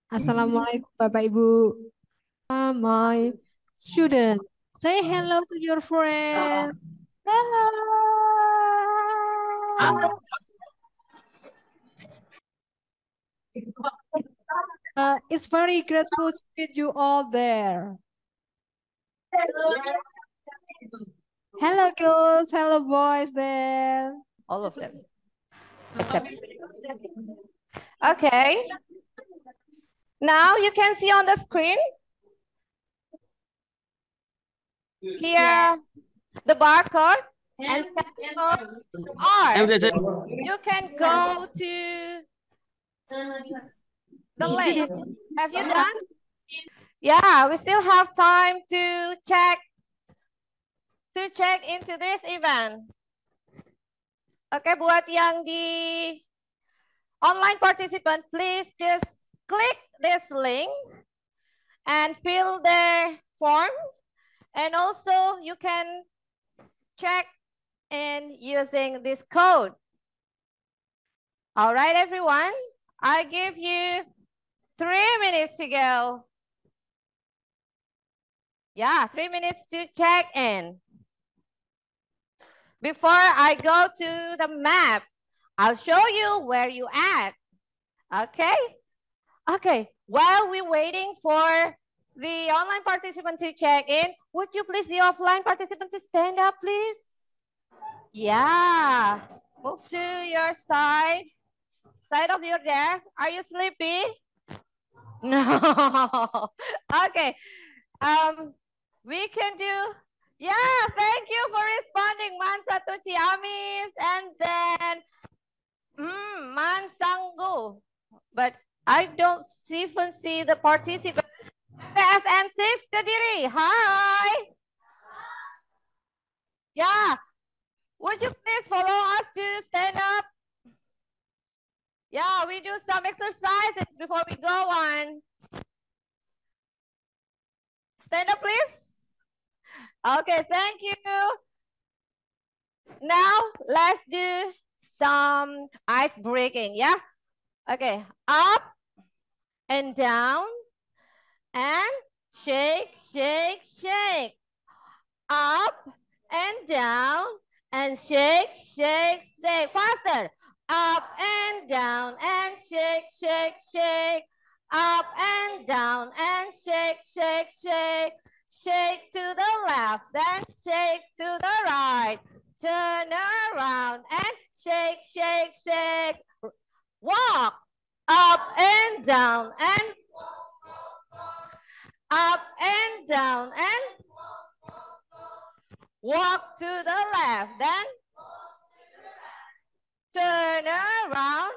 Assalamualaikum Bapak Ibu. My student. Say hello to your friend. Hello. It's very grateful to meet you all there. Hello girls, hello boys there. All of them. Except. Okay. Now you can see on the screen here the barcode and scan code, or you can go to the link. Have you done? Yeah, we still have time to check into this event. Oke, buat yang di online participant, please just click this link and fill the form. And also you can check in using this code. All right, everyone. I give you 3 minutes to go. Yeah, 3 minutes to check in. Before I go to the map, I'll show you where you at. Okay? Okay, while we're waiting for the online participant to check in, would you please, the offline participant, to stand up, please? Yeah, move to your side of your desk. Are you sleepy? No. Okay, we can do, yeah, thank you for responding, Baru-Ciamis, and then Mansanggu. But I don't even see the participant. PSN6 Kediri, hi. Yeah, would you please follow us to stand up? Yeah, we do some exercises before we go on. Stand up, please. Okay, thank you. Now, let's do some ice breaking, yeah? Okay, up and down and shake, shake, shake. Up and down and shake, shake, shake. Faster. Up and down and shake, shake, shake. Up and down and shake, shake, shake. Shake to the left, then shake to the right. Turn around and shake, shake, shake. Walk up and down and up and down and walk to the left, then turn around.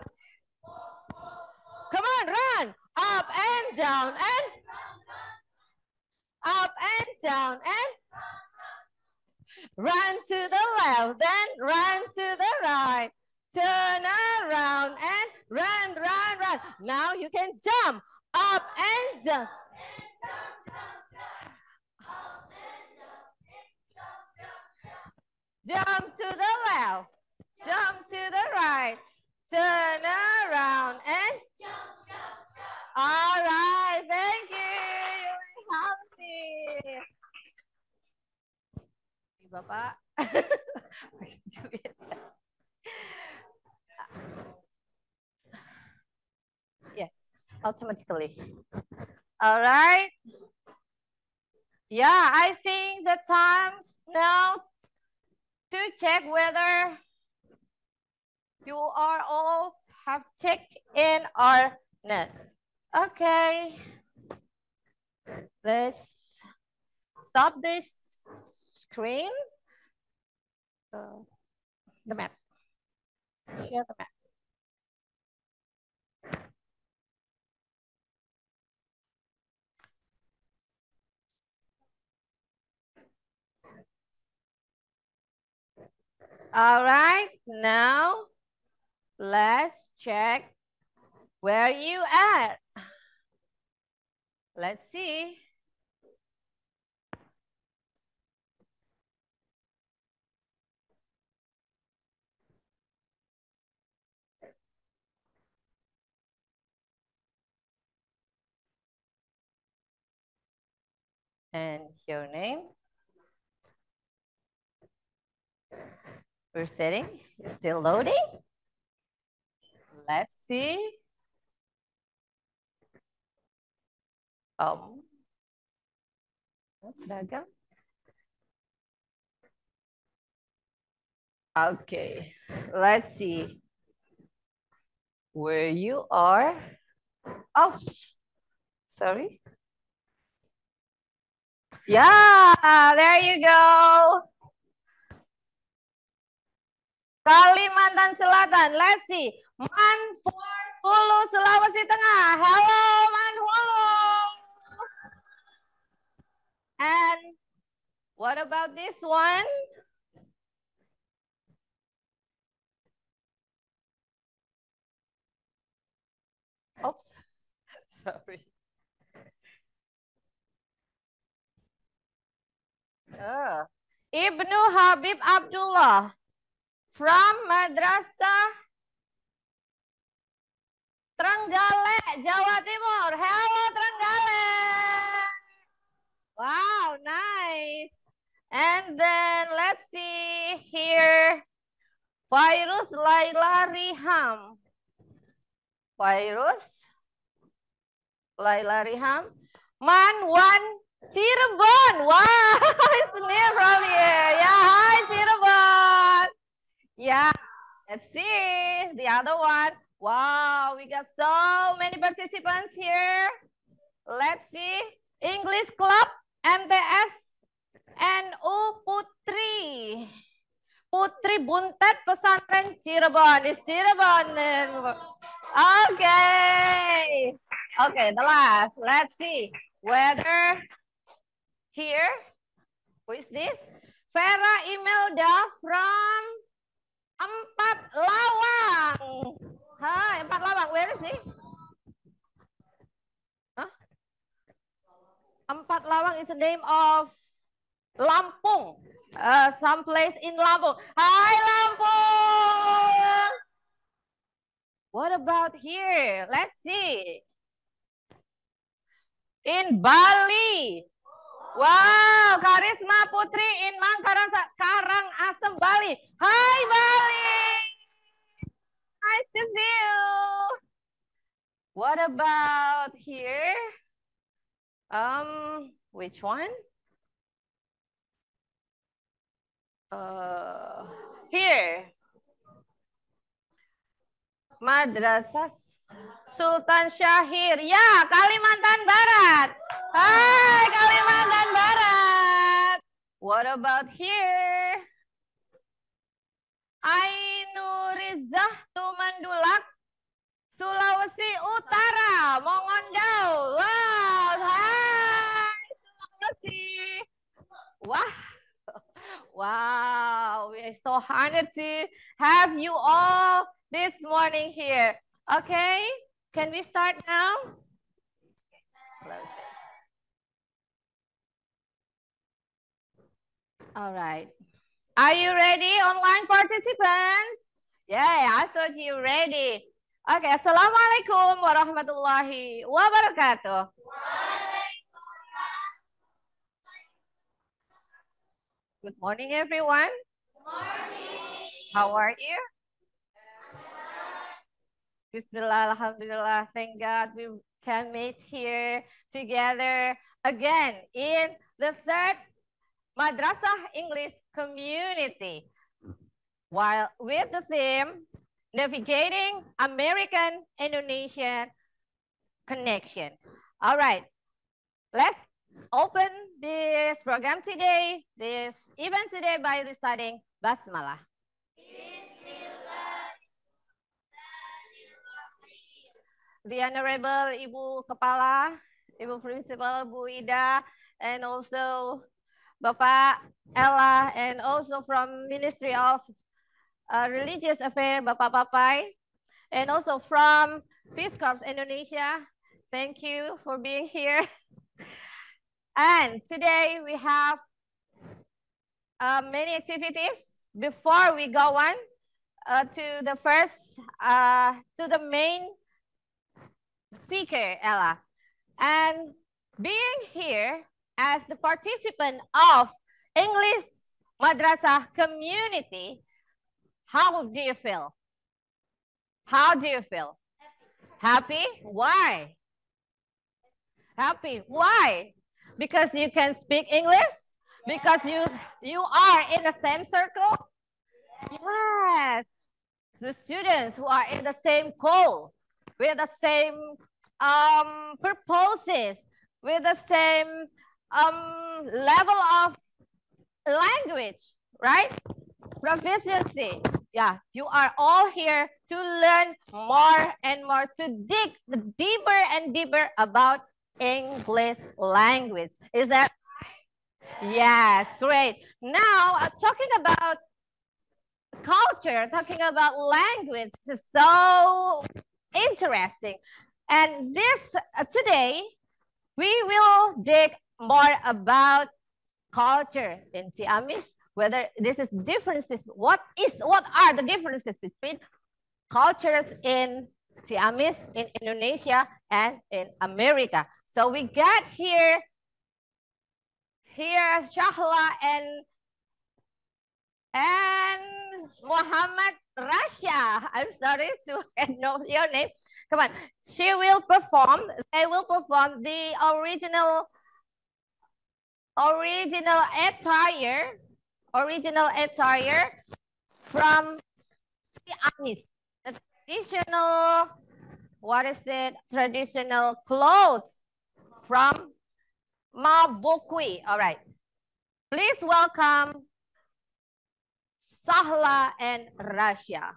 Come on, run. Up and down and up and down and run to the left, then run to the right. Turn around and run, run, run. Now you can jump up and down. Jump to the left, jump to the right, turn around and jump, jump, jump. All right, thank you. Happy. Bapak. Yes, automatically. All right. Yeah, I think the time's now to check whether you are all have checked in or not. Okay. Let's stop this screen. The map. Share the map. All right, now let's check where you at. Let's see. And your name. We're setting. It's still loading. Let's see. Seragam. Okay, let's see where you are. Oops, sorry. Yeah, there you go. Kalimantan Selatan. Let's see. Manhulu, Sulawesi Tengah. Hello, Manhulu. And what about this one? Oops, sorry. Ibnu Habib Abdullah from Madrasah Trenggalek, Jawa Timur. Hello, Trenggalek. Wow, nice. And then let's see here. Virus Laila Riham. Virus Laila Riham. Manwan Cirebon. Wow, it's near from here. Yeah, hi Cirebon. Yeah, let's see the other one. Wow, we got so many participants here. Let's see. English Club, MTS, NU Putri. Putri Buntet Pesantren Cirebon. It's Cirebon. Okay. Okay, the last. Let's see whether here. Who is this? Vera Imelda from Empat Lawang. Hi, Empat Lawang. Where is he? Huh? Empat Lawang is the name of Lampung. Some place in Lampung. Hi, Lampung. What about here? Let's see. In Bali. Wow, Karisma Putri in Mangkaran Karangasem, Bali. Hi, Bali. Nice to see you. What about here? Which one? Here. Madrasah Sultan Syahir. Ya, Kalimantan Barat. Hai, Kalimantan Barat. What about here? Ainurizah Tumandulak, Sulawesi Utara, Mongondau. Wow, hai, Sulawesi. Wah. Wow, we are so honored to have you all this morning here. Okay, can we start now? All right. Are you ready, online participants? Yeah, I thought you were ready. Okay, Assalamualaikum warahmatullahi wabarakatuh. Good morning, everyone. Good morning. How are you? Bismillah, alhamdulillah, thank God we can meet here together again in the third Madrasah English community, while with the theme, Navigating American-Indonesian Connection. All right, let's open this program today, this event today by reciting Basmalah. The Honorable Ibu Kepala, Ibu Principal, Bu Ida, and also Bapak Ella, and also from Ministry of Religious Affairs, Bapak Papai, and also from Peace Corps Indonesia. Thank you for being here. And today we have many activities. Before we go on to the first, to the main speaker, Ella. And being here as the participant of English Madrasah community, how do you feel? How do you feel? Happy? Why? Happy. Why? Because you can speak English? Because you are in the same circle? Yes. The students who are in the same goal, with the same purposes, with the same level of language, right? Proficiency. Yeah, you are all here to learn more and more, to dig deeper and deeper about English language. Is that right? Yes, great. Now, talking about culture, talking about language is so interesting. And this today, we will dig more about culture in Ciamis, whether this is differences, what are the differences between cultures in Ciamis, in Indonesia, and in America. So we got here Shahla and Muhammad Rasha. I'm sorry to know your name. Come on. They will perform the original attire from Ciamis. The traditional, traditional clothes from Mabukwi. All right. Please welcome Sahla and Rasha.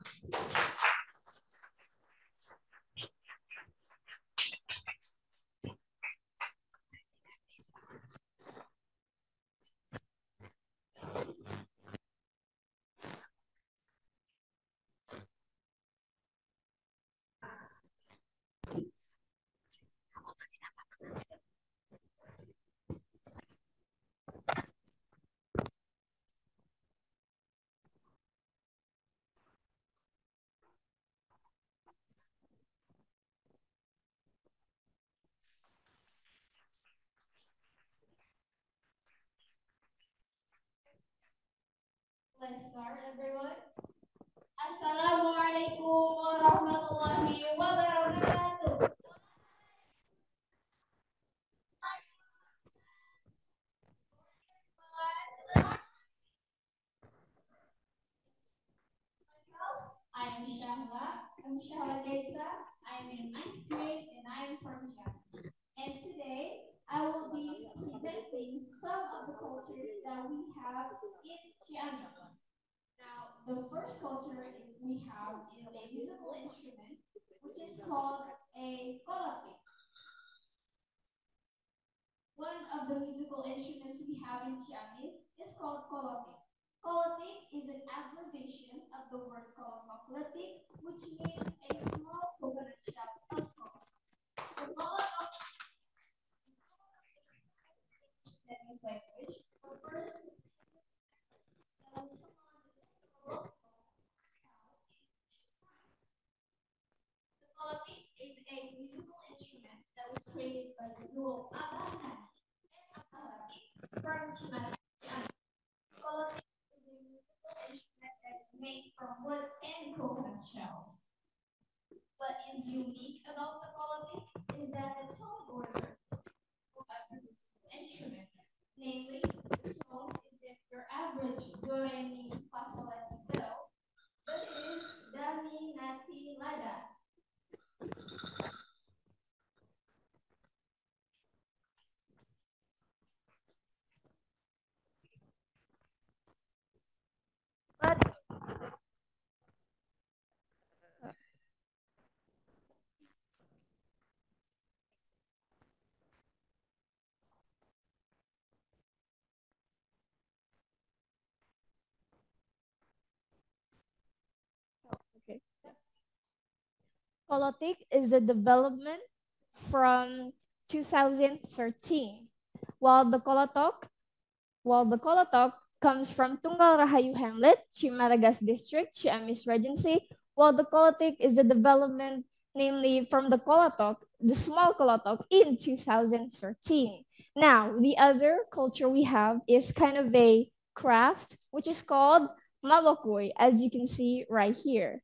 Let's start, everyone. Assalamualaikum warahmatullahi wabarakatuh. I'm Shahla Gaisa. I'm in 9th grade and I'm from Ciamis. And today I will be presenting some of the cultures that we have in Ciamis. Now, the first culture we have is a musical instrument, which is called a kolotik. One of the musical instruments we have in Ciamis is called kolotik. Kolotik is an abbreviation of the word kolotokletik, which means a small coconut shell of coconut. The kolotok language refers to Kolotik is a musical instrument that was created by the duo Abah Hani and Abah Latif from Mec-Madrasah. Kolotik is a musical instrument that is made from wood and coconut shells. What is unique about the Kolotik is that the tone order of the musical instruments, namely, the tone is if your average do, re, mi, fa, sol, la, ti, do, but it is da, mi, na, ti, la, da. But Okay. Kolotik is a development from 2013, while the Kolotok comes from Tunggal Rahayu Hamlet, Cimaragas District, Ciamis Regency, while the Kolotik is a development namely from the Kolotok, the small Kolotok in 2013. Now, the other culture we have is kind of a craft, which is called mabakoy, as you can see right here.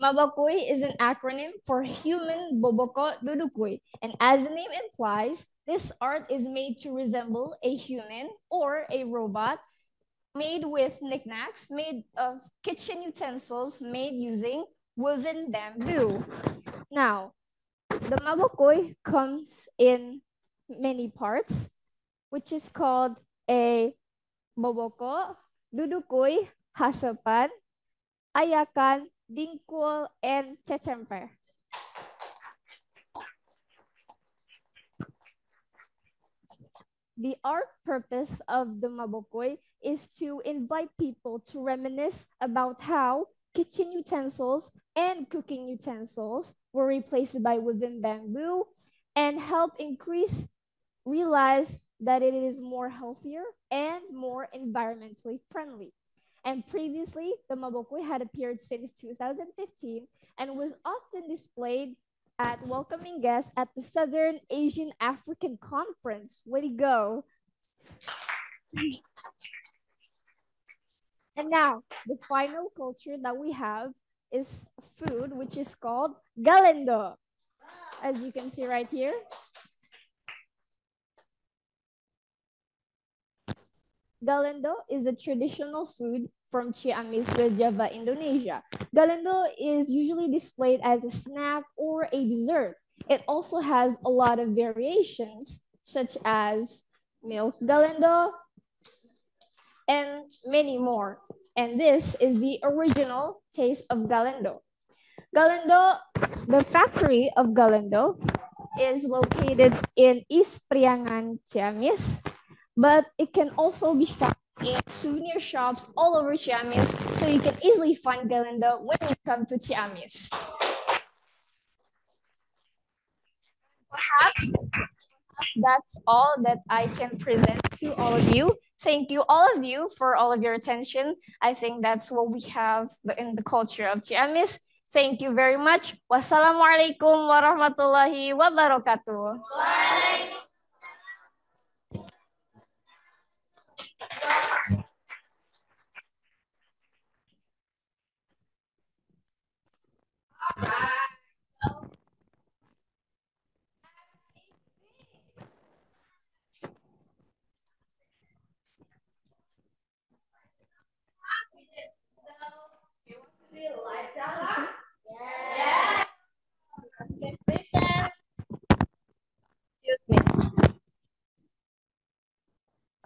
Mabakoy is an acronym for Human Boboko Dudukoy, and as the name implies, this art is made to resemble a human or a robot made with knickknacks, made of kitchen utensils made using woven bamboo. Now, the mabakoy comes in many parts, which is called a boboko, dudukoy, hasapan, ayakan, dingkul, and tetemper. The art purpose of the mabokoy is to invite people to reminisce about how kitchen utensils and cooking utensils were replaced by wooden bamboo and help realize that it is more healthier and more environmentally friendly. And previously, the mabokoy had appeared since 2015 and was often displayed at welcoming guests at the Southern Asian African Conference. Way to go. And now, the final culture that we have is food, which is called galendo. As you can see right here. Galendo is a traditional food from Ciamis, Java, Indonesia. Galendo is usually displayed as a snack or a dessert. It also has a lot of variations, such as milk galendo and many more. And this is the original taste of galendo. Galendo, the factory of galendo is located in East Priangan, Ciamis, but it can also be found in souvenir shops all over Ciamis, so you can easily find galendo when you come to Ciamis. Perhaps that's all that I can present to all of you. Thank you, all of you, for all of your attention. I think that's what we have in the culture of Ciamis. Thank you very much. Wassalamualaikum warahmatullahi wabarakatuh. Present. Excuse me.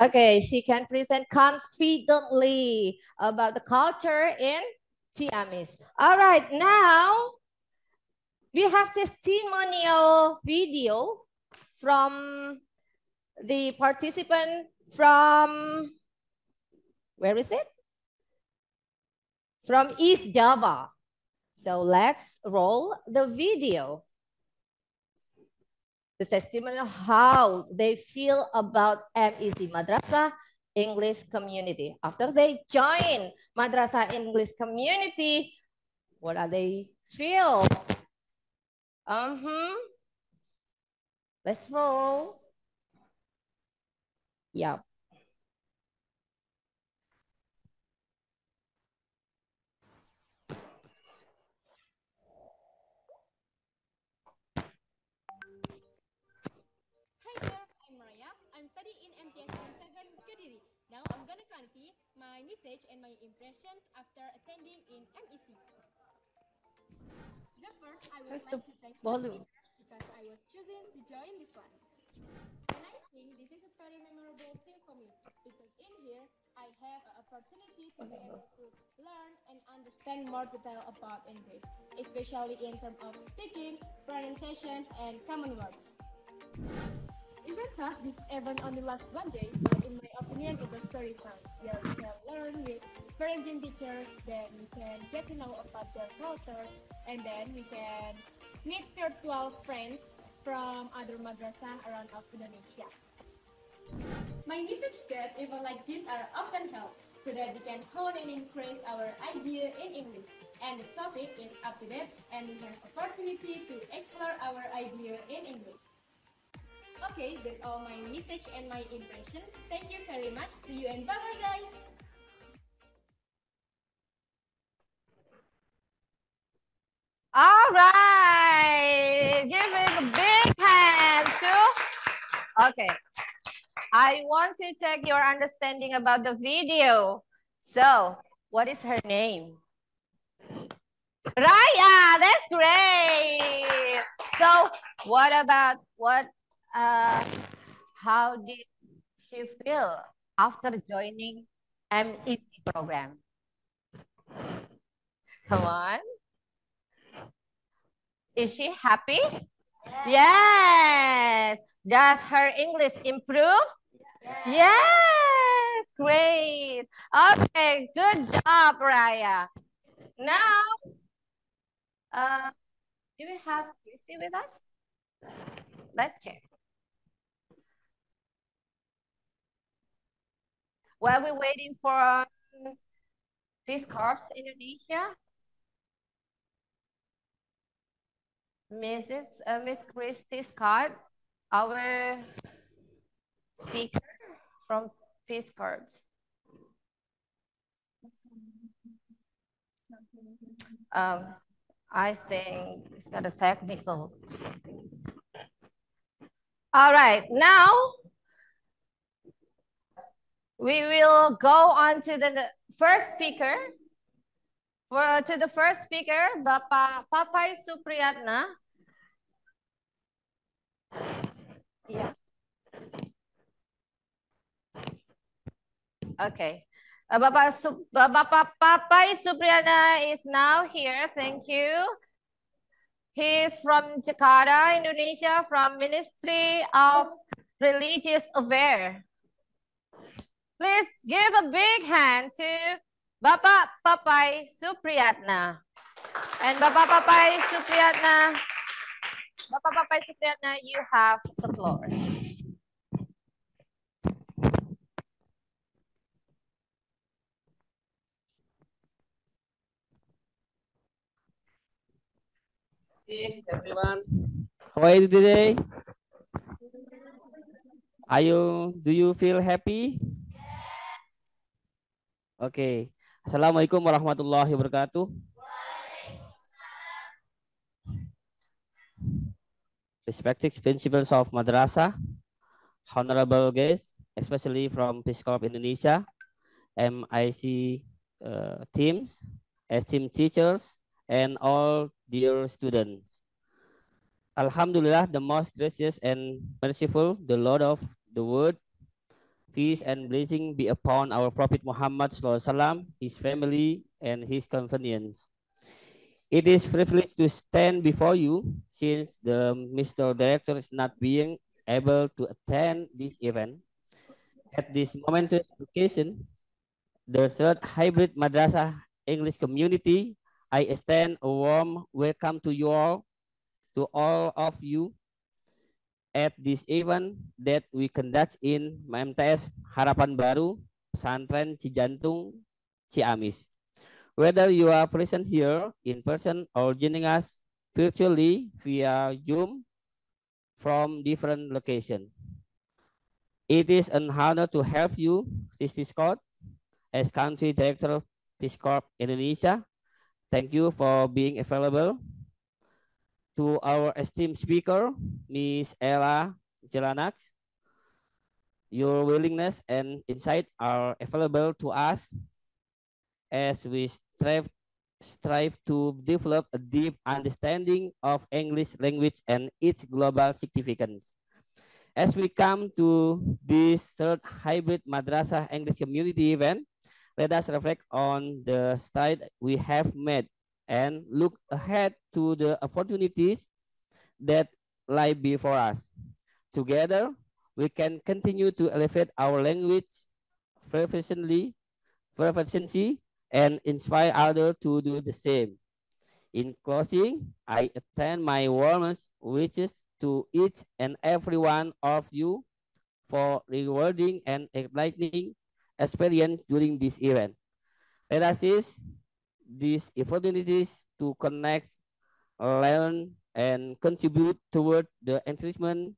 Okay, she can present confidently about the culture in Ciamis. All right, now we have testimonial video from the participant from, where is it? From East Java. So let's roll the video. The testimonial how they feel about Mec-Madrasah English community. After they join Madrasah English community, what do they feel? Let's roll. Yep. Hi there, I'm Raya. I'm studying in MTSN 7 Kediri. Now I'm gonna convey my message and my impressions after attending in MEC. The first, I would like to thank my teachers because I was chosen to join this class. And I think this is a very memorable thing for me because in here I have an opportunity to be able to learn and understand more detail about English, especially in terms of speaking, pronunciations, and common words. Even though this event only lasts one day, but in my opinion, it was very fun. Where we can learn with foreign teachers, then we can get to know about their culture, and then we can meet virtual friends from other madrasah around of Indonesia. My message that events like this are often held so that we can hone and increase our idea in English and the topic is up to date and we have opportunity to explore our idea in English. Okay, that's all my message and my impressions. Thank you very much. See you and bye-bye, guys. All right. Give it a big hand to. Okay. I want to check your understanding about the video. So, what is her name? Raya, that's great. So, what about how did she feel after joining MEC program? Come on. Is she happy? Yes. Does her English improve? Yes. Great. Okay. Good job, Raya. Now, do we have Christy with us? Let's check. While we're waiting for Peace Corps Indonesia, Miss Christy Scott, our speaker from Peace Corps. I think it's got a technical something. All right, now we will go on to the first speaker. To the first speaker, Bapak Papai Supriyatna. Yeah. Okay. Bapak Papai Supriyatna is now here. Thank you. He is from Jakarta, Indonesia, from Ministry of Religious Affairs. Please give a big hand to Bapak Papai Supriyatna. And Bapak Papai Supriyatna, you have the floor. Hey everyone, how are you today? Do you feel happy? Okay. Assalamualaikum warahmatullahi wabarakatuh. Respected principals of Madrasah, honorable guests, especially from Peace Corps Indonesia, MIC teams, esteemed teachers, and all dear students. Alhamdulillah, the most gracious and merciful, the Lord of the world, peace and blessing be upon our Prophet Muhammad SAW, his family, and his companions. It is privilege to stand before you since the Mr. Director is not being able to attend this event. At this momentous occasion, the third hybrid madrasah English community, I extend a warm welcome to all of you at this event that we conduct in MTS Harapan Baru, Pesantren Cijantung, Ciamis. Whether you are present here in person or joining us virtually via Zoom from different locations. It is an honor to have you, Christy Scott, as Country Director of Peace Corps Indonesia. Thank you for being available. To our esteemed speaker, Ms. Ella Jelanak, your willingness and insight are available to us as we strive to develop a deep understanding of English language and its global significance. As we come to this third hybrid Madrasah English community event, let us reflect on the stride we have made and look ahead to the opportunities that lie before us. Together, we can continue to elevate our language proficiency and inspire others to do the same. In closing, I extend my warmest wishes to each and every one of you for rewarding and enlightening experience during this event. Let us seize these opportunities to connect, learn, and contribute toward the enrichment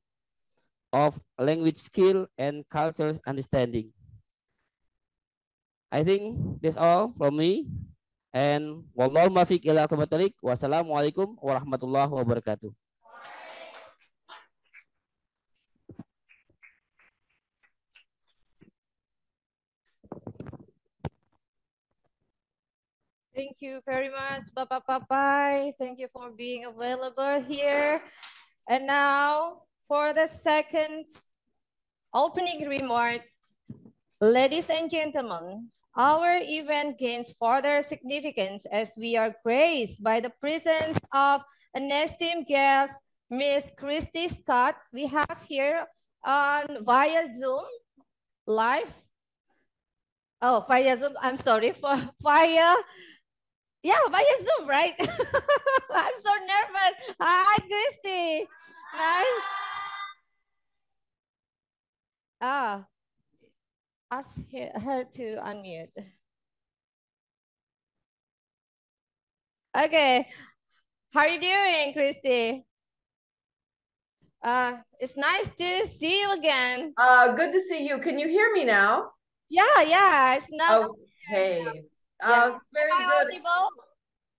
of language skill and cultural understanding. I think that's all from me. And wallahu muwaffiq ila aqwamit thoriq. Wassalamualaikum warahmatullahi wabarakatuh. Thank you very much, Bapak Papai. Thank you for being available here. And now for the second opening remark, ladies and gentlemen, our event gains further significance as we are graced by the presence of an esteemed guest, Miss Christy Scott. We have here on via Zoom live. Oh, via Zoom. I'm sorry for via. Yeah, via Zoom, right? I'm so nervous. Hi, Christy. Nice. Ask her to unmute. Okay. How are you doing, Christy? It's nice to see you again. Good to see you. Can you hear me now? Yeah. It's not. Okay. Yeah. Very Am I good. audible?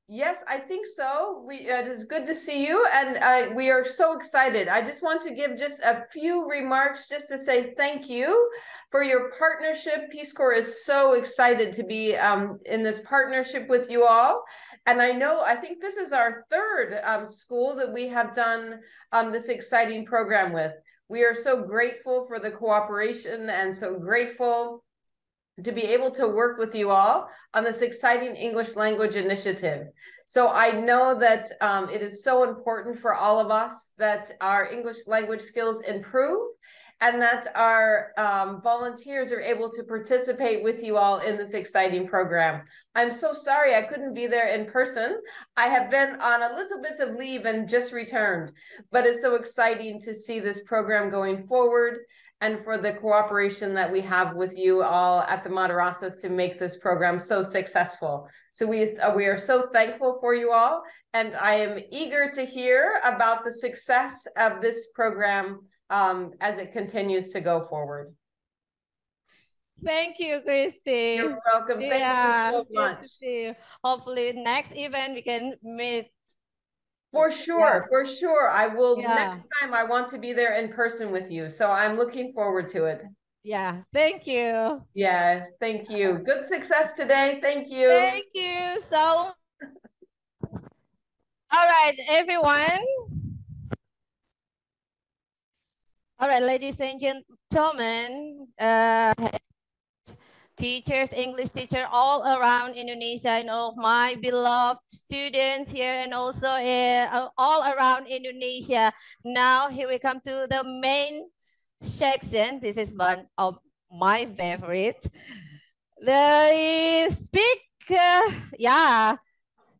Yes, I think so. It is good to see you, and we are so excited. I just want to give just a few remarks just to say thank you for your partnership. Peace Corps is so excited to be in this partnership with you all. And I think this is our third school that we have done this exciting program with. We are so grateful for the cooperation and so grateful to be able to work with you all on this exciting English language initiative. So I know that it is so important for all of us that our English language skills improve and that our volunteers are able to participate with you all in this exciting program. I'm so sorry I couldn't be there in person. I have been on a little bit of leave and just returned, but it's so exciting to see this program going forward and for the cooperation that we have with you all at the Madrasahs to make this program so successful. So we are so thankful for you all, and I am eager to hear about the success of this program as it continues to go forward. Thank you, Christy. You're welcome. Thank you so much. Good to see you. Hopefully next event we can meet. For sure, for sure. I will, next Yeah. time I want to be there in person with you. So I'm looking forward to it. Yeah, thank you. Yeah, thank you. Good success today. Thank you. Thank you. So, all right, everyone. All right, ladies and gentlemen, teachers, English teacher all around Indonesia, and all of my beloved students here and also all around Indonesia. Now here we come to the main section. This is one of my favorite. The speaker,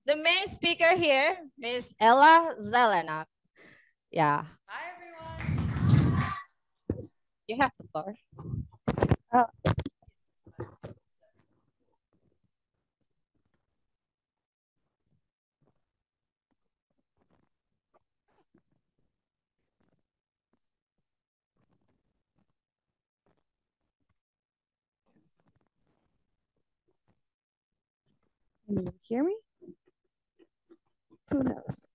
the main speaker here, Miss Ella Zelenak. Yeah. Hi, everyone. You have the floor. Can you hear me? Who knows?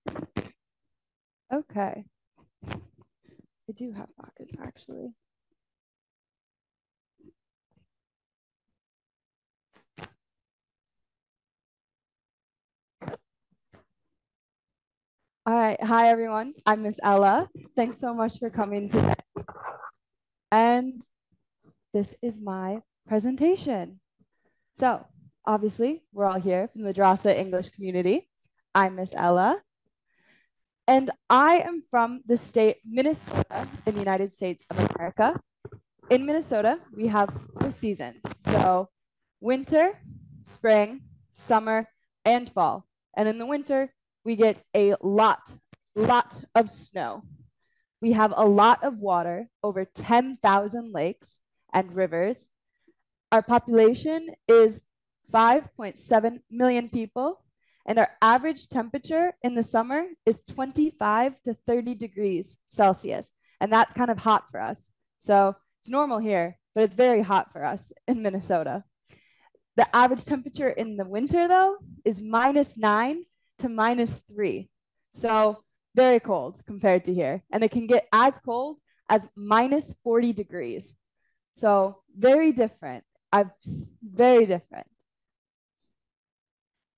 Okay. I do have pockets, actually. All right. Hi, everyone. I'm Miss Ella. Thanks so much for coming today. And this is my presentation. So, obviously, we're all here from the Madrasah English community. I'm Miss Ella. And I am from the state Minnesota in the United States of America. In Minnesota, we have 4 seasons. So winter, spring, summer, and fall. And in the winter, we get a lot of snow. We have a lot of water, over 10,000 lakes and rivers. Our population is 5.7 million people, and our average temperature in the summer is 25 to 30 degrees Celsius. And that's kind of hot for us. So it's normal here, but it's very hot for us in Minnesota. The average temperature in the winter, though, is -9 to -3. So very cold compared to here. And it can get as cold as -40 degrees. So very different. Very different.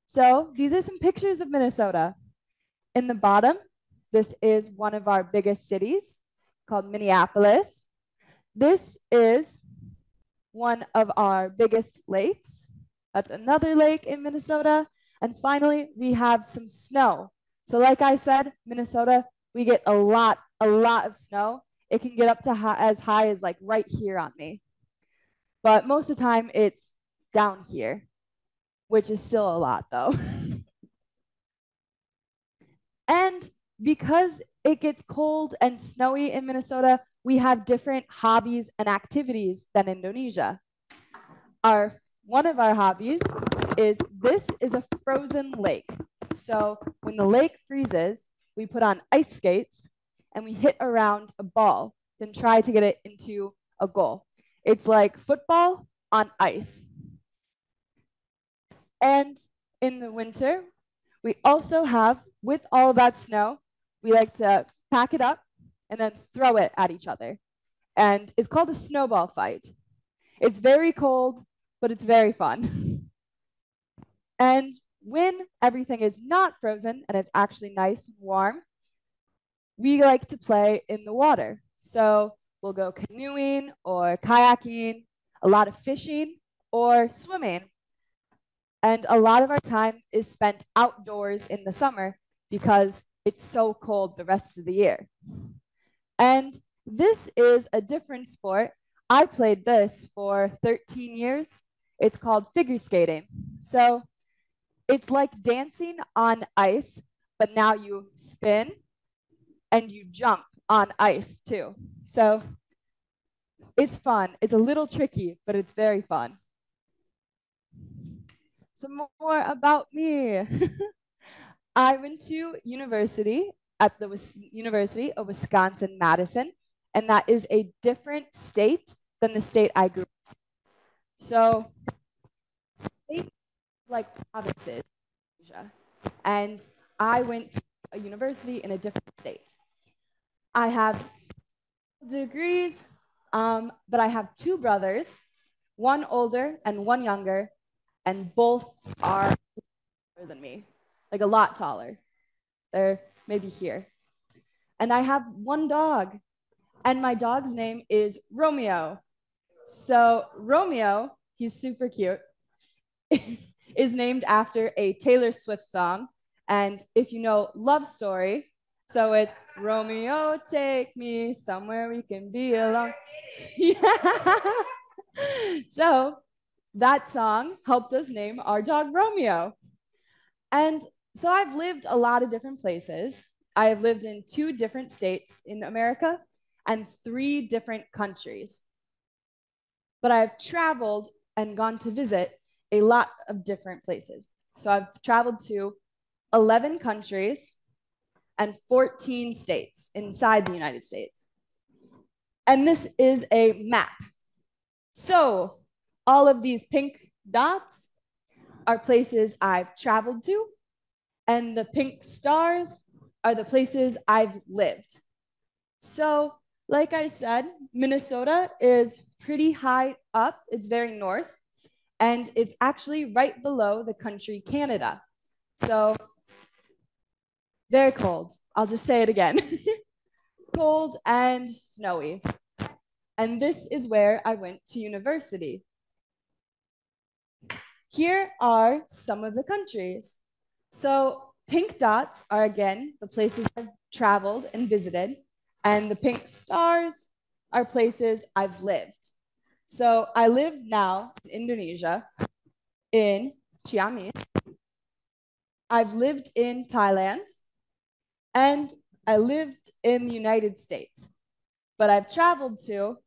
So these are some pictures of Minnesota. In the bottom, this is one of our biggest cities called Minneapolis. This is one of our biggest lakes. That's another lake in Minnesota. And finally, we have some snow. So like I said, Minnesota, we get a lot of snow. It can get up to as high as like right here on me. But most of the time it's down here, which is still a lot though. And because it gets cold and snowy in Minnesota, we have different hobbies and activities than Indonesia. One of our hobbies is this is a frozen lake. So when the lake freezes, we put on ice skates and we hit around a ball, then try to get it into a goal. It's like football on ice. And in the winter, we also have, with all of that snow, we like to pack it up and then throw it at each other. And it's called a snowball fight. It's very cold, but it's very fun. And when everything is not frozen and it's actually nice and warm, we like to play in the water. So we'll go canoeing or kayaking, a lot of fishing or swimming. And a lot of our time is spent outdoors in the summer because it's so cold the rest of the year. And this is a different sport. I played this for 13 years. It's called figure skating. So it's like dancing on ice, but now you spin and you jump on ice too. So it's fun. It's a little tricky, but it's very fun. Some more about me. I went to university at the University of Wisconsin-Madison, and that is a different state than the state I grew up in. So states like provinces, and I went to a university in a different state. I have degrees, but I have two brothers, one older and one younger, and both are taller than me, like a lot taller. They're maybe here. And I have one dog, and my dog's name is Romeo. So Romeo, he's super cute, is named after a Taylor Swift song. And if you know Love Story, so it's Romeo, take me somewhere we can be alone. Yeah. So that song helped us name our dog Romeo. And so I've lived a lot of different places. I have lived in 2 different states in America and 3 different countries. But I've traveled and gone to visit a lot of different places. So I've traveled to 11 countries and 14 states inside the United States. And this is a map. So all of these pink dots are places I've traveled to, and the pink stars are the places I've lived. So, like I said, Minnesota is pretty high up. It's very north, and it's actually right below the country Canada. So, very cold. I'll just say it again. Cold and snowy. And this is where I went to university. Here are some of the countries. So pink dots are, again, the places I've traveled and visited, and the pink stars are places I've lived. So I live now in Indonesia, in Ciamis. I've lived in Thailand, and I lived in the United States. But I've traveled to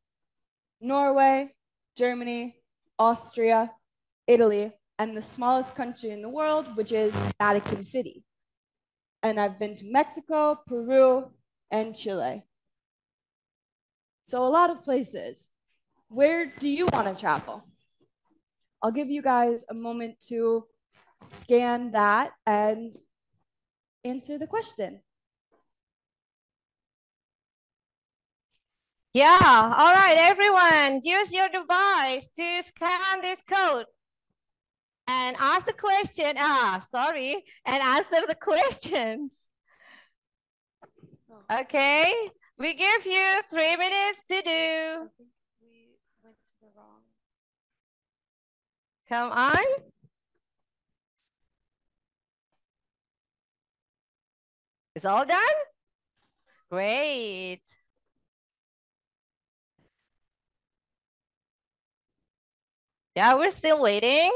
Norway, Germany, Austria, Italy, and the smallest country in the world, which is Vatican City. And I've been to Mexico, Peru, and Chile. So a lot of places. Where do you want to travel? I'll give you guys a moment to scan that and answer the question. Yeah, all right, everyone, use your device to scan this code and ask the question, and answer the questions. Okay, we give you 3 minutes to do. We went to the wrong. Come on. It's all done? Great. Yeah, we're still waiting.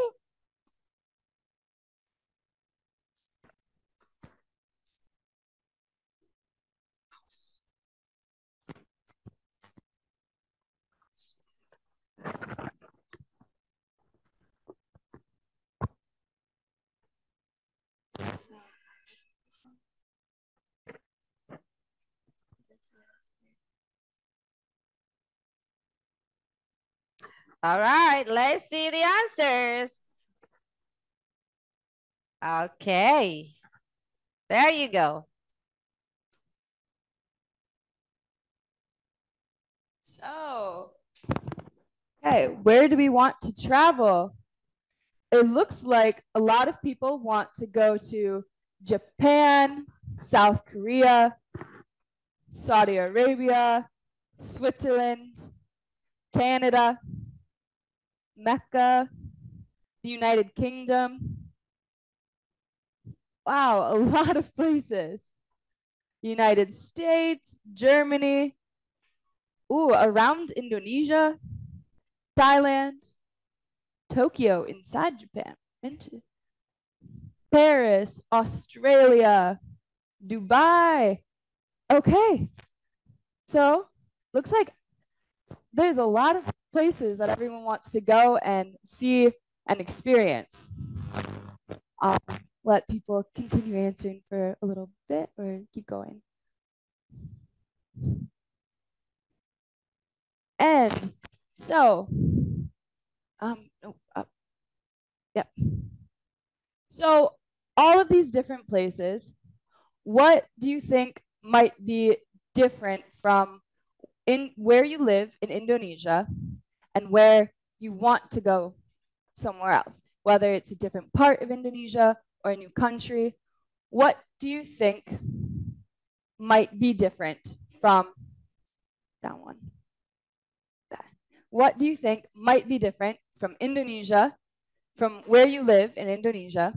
All right, let's see the answers. Okay, there you go. So, okay, where do we want to travel? It looks like a lot of people want to go to Japan, South Korea, Saudi Arabia, Switzerland, Canada, Mecca, the United Kingdom. Wow, a lot of places. United States, Germany, around Indonesia, Thailand, Tokyo inside Japan, Paris, Australia, Dubai. Okay, so looks like there's a lot of places that everyone wants to go and see and experience. I'll let people continue answering for a little bit or keep going. And so, yep. So all of these different places, what do you think might be different from in where you live in Indonesia and where you want to go somewhere else, whether it's a different part of Indonesia or a new country? What do you think might be different from that one? What do you think might be different from Indonesia, from where you live in Indonesia,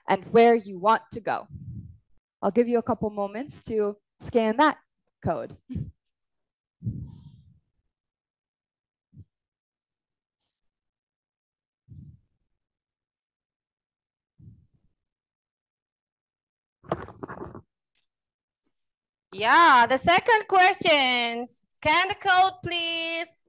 and where you want to go? I'll give you a couple moments to scan that code. Yeah, the second question. Scan the code, please.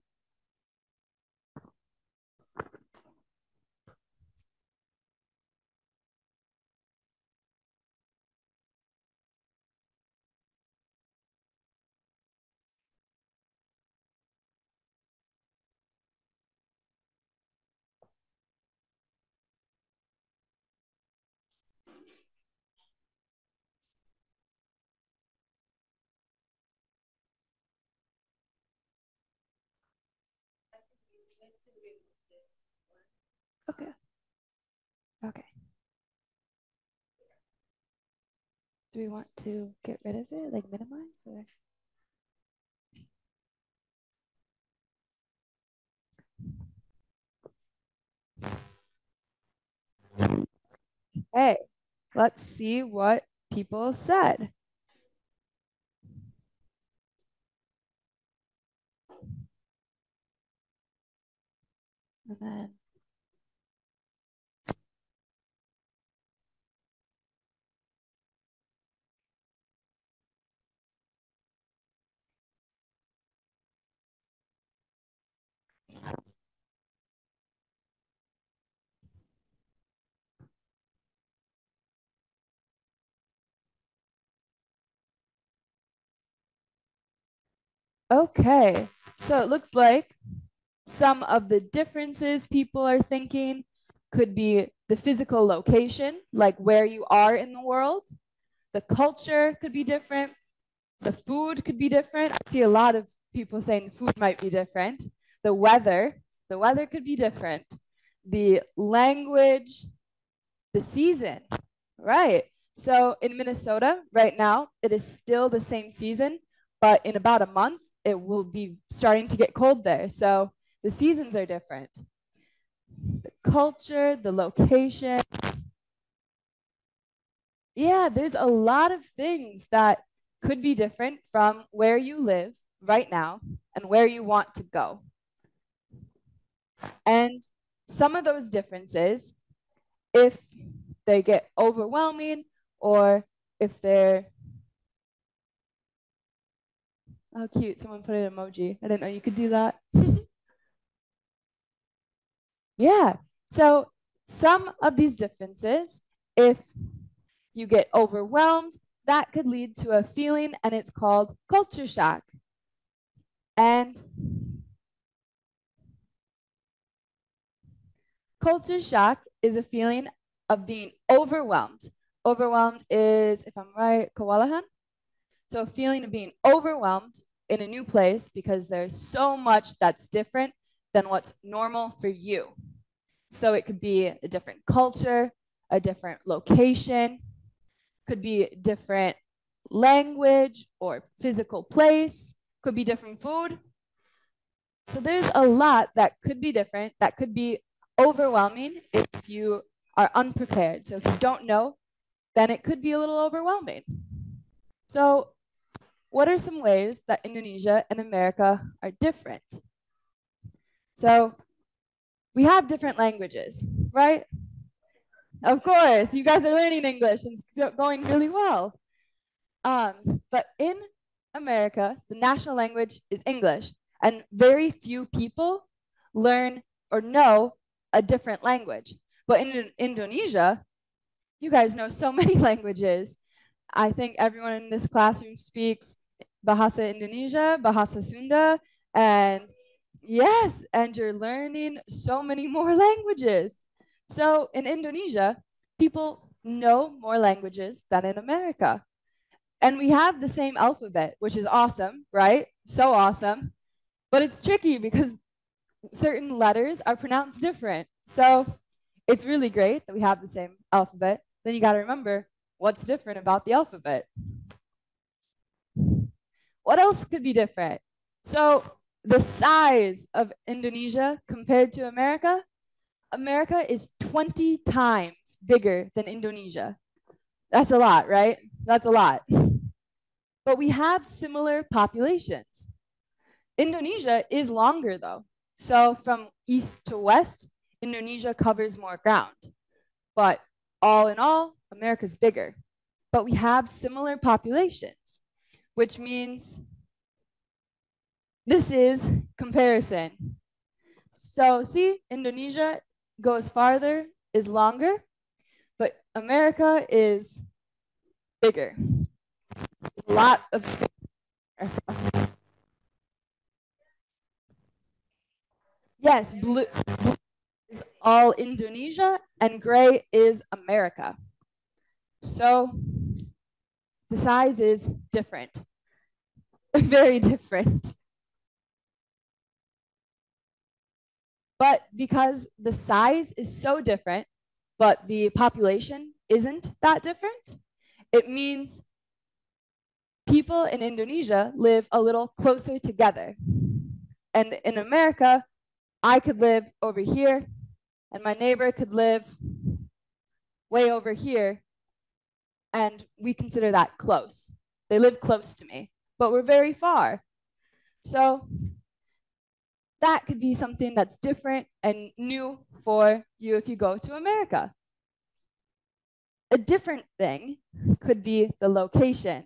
Okay. Okay. Do we want to get rid of it, like minimize or? Okay, let's see what people said. And then Okay, so it looks like some of the differences people are thinking could be the physical location, like where you are in the world. The culture could be different. The food could be different. I see a lot of people saying the food might be different. The weather could be different. The language, the season, right? So in Minnesota right now, it is still the same season, but in about a month, it will be starting to get cold there. So the seasons are different. The culture, the location. Yeah, there's a lot of things that could be different from where you live right now and where you want to go. And some of those differences, if they get overwhelming or if they're, oh cute, someone put an emoji. I didn't know you could do that. Yeah, so some of these differences, if you get overwhelmed, that could lead to a feeling, and it's called culture shock. And culture shock is a feeling of being overwhelmed. Overwhelmed is, if I'm right, kewalahan. So a feeling of being overwhelmed in a new place because there's so much that's different than what's normal for you. So it could be a different culture, a different location, could be different language or physical place, could be different food. So there's a lot that could be different, that could be overwhelming if you are unprepared. So if you don't know, then it could be a little overwhelming. So what are some ways that Indonesia and America are different? So we have different languages, right? Of course, you guys are learning English and it's going really well. But in America, the national language is English, and very few people learn or know a different language. But in Indonesia, you guys know so many languages. I think everyone in this classroom speaks Bahasa Indonesia, Bahasa Sunda, and yes, and you're learning so many more languages. So in Indonesia, people know more languages than in America. And we have the same alphabet, which is awesome, right? So awesome. But it's tricky because certain letters are pronounced different. So it's really great that we have the same alphabet. Then you got to remember what's different about the alphabet. What else could be different? So the size of Indonesia compared to America, America is 20 times bigger than Indonesia. That's a lot, right? That's a lot. But we have similar populations. Indonesia is longer though. So from east to west, Indonesia covers more ground. But all in all, America's bigger. But we have similar populations, which means this is comparison. So see, Indonesia goes farther, is longer, but America is bigger. There's a lot of space. Yes, blue is all Indonesia and gray is America. So the size is different, very different. But because the size is so different, but the population isn't that different, it means people in Indonesia live a little closer together. And in America, I could live over here, and my neighbor could live way over here, and we consider that close. They live close to me, but we're very far. So that could be something that's different and new for you if you go to America. A different thing could be the location.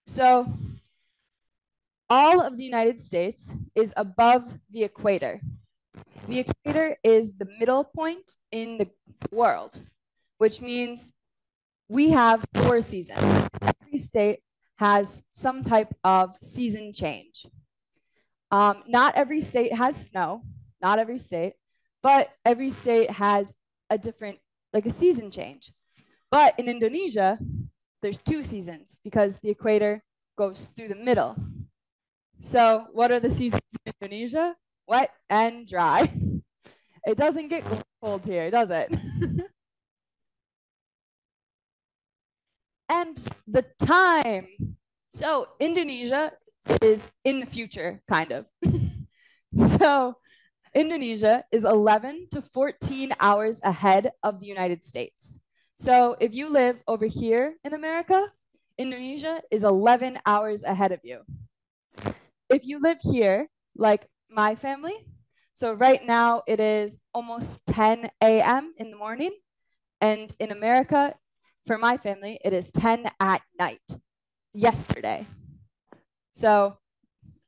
So all of the United States is above the equator. The equator is the middle point in the world, which means we have 4 seasons. Every state has some type of season change. Not every state has snow, not every state, but every state has a different, like a season change. But in Indonesia, there's 2 seasons because the equator goes through the middle. So what are the seasons in Indonesia? Wet and dry. It doesn't get cold here, does it? And the time. So Indonesia is in the future, kind of. So Indonesia is 11 to 14 hours ahead of the United States. So if you live over here in America, Indonesia is 11 hours ahead of you. If you live here, like my family, so right now it is almost 10 a.m. in the morning. And in America, for my family, it is 10 at night, yesterday. So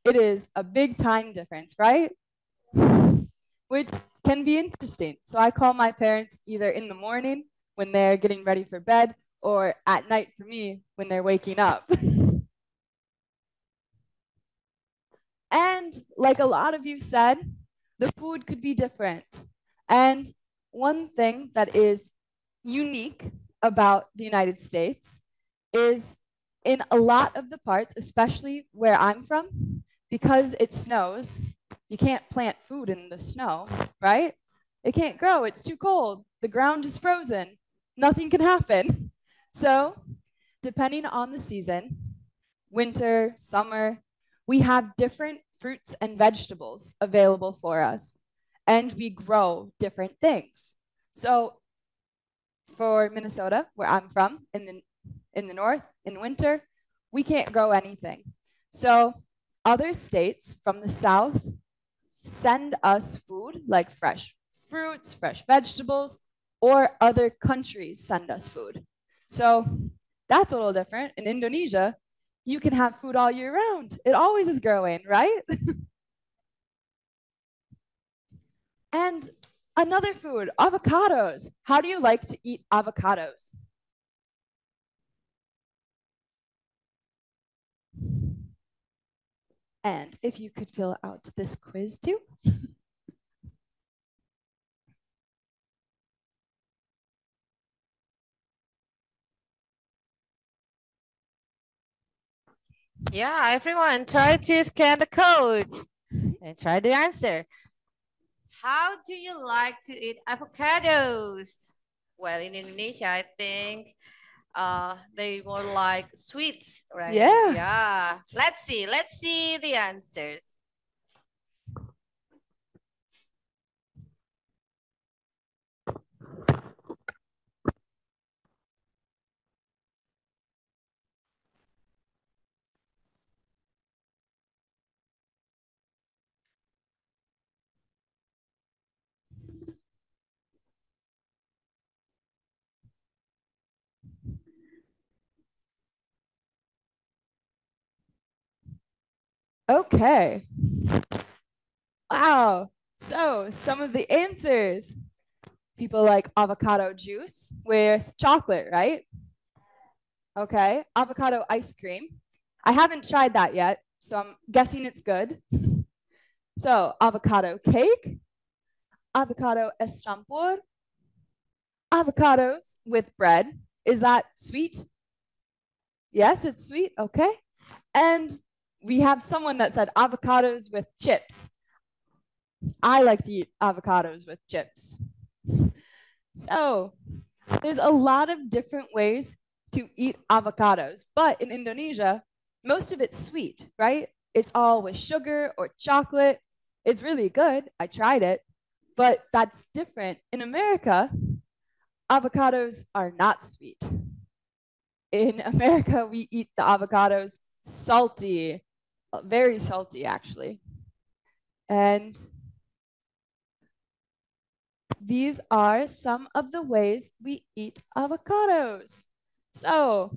it is a big time difference, right? Which can be interesting. So I call my parents either in the morning when they're getting ready for bed or at night for me when they're waking up. And like a lot of you said, the food could be different. And one thing that is unique about the United States is in a lot of the parts, especially where I'm from, because it snows, you can't plant food in the snow, right? It can't grow, it's too cold, the ground is frozen, nothing can happen. So depending on the season, winter, summer, we have different fruits and vegetables available for us, and we grow different things. So for Minnesota, where I'm from, in the north, in winter, we can't grow anything. So other states from the south send us food like fresh fruits, fresh vegetables, or other countries send us food. So that's a little different. In Indonesia, you can have food all year round. It always is growing, right? And another food, avocados. How do you like to eat avocados? And if you could fill out this quiz too. Yeah, everyone, try to scan the code and try to answer. How do you like to eat avocados? Well, in Indonesia, I think they more like sweets, right? Yeah. Yeah. Let's see the answers. Okay. Wow. So some of the answers. People like avocado juice with chocolate, right? Okay. Avocado ice cream. I haven't tried that yet, so I'm guessing it's good. So avocado cake, avocado escampur, avocados with bread. Is that sweet? Yes, it's sweet. Okay. And we have someone that said avocados with chips. I like to eat avocados with chips. So there's a lot of different ways to eat avocados, but in Indonesia, most of it's sweet, right? It's all with sugar or chocolate. It's really good. I tried it, but that's different. In America, avocados are not sweet. In America, we eat the avocados salty, very salty actually. And these are some of the ways we eat avocados. So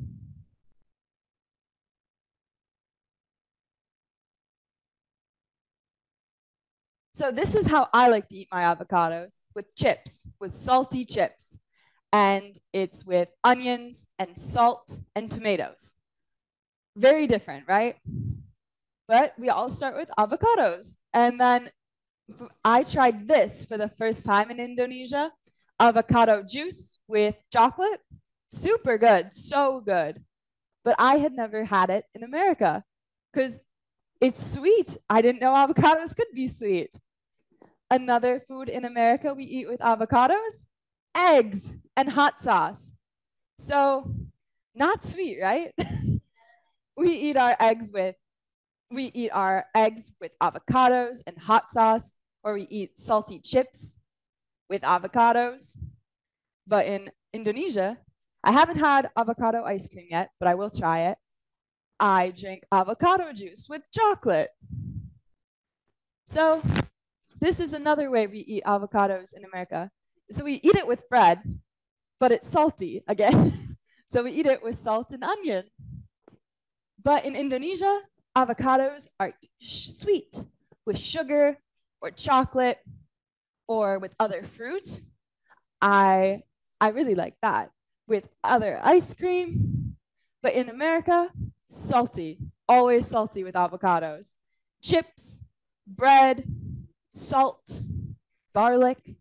this is how I like to eat my avocados, with chips, with salty chips. And it's with onions and salt and tomatoes. Very different, right? but we all start with avocados. And then I tried this for the first time in Indonesia, avocado juice with chocolate. Super good, so good. But I had never had it in America because it's sweet. I didn't know avocados could be sweet. Another food in America we eat with avocados, eggs and hot sauce. So not sweet, right? we eat our eggs with avocados and hot sauce, or we eat salty chips with avocados. But in Indonesia, I haven't had avocado ice cream yet, but I will try it. I drink avocado juice with chocolate. So this is another way we eat avocados in America. So we eat it with bread, but it's salty again. So we eat it with salt and onion. But in Indonesia, avocados are sweet with sugar or chocolate or with other fruit. I really like that with other ice cream. But in America, salty, always salty with avocados. Chips, bread, salt, garlic.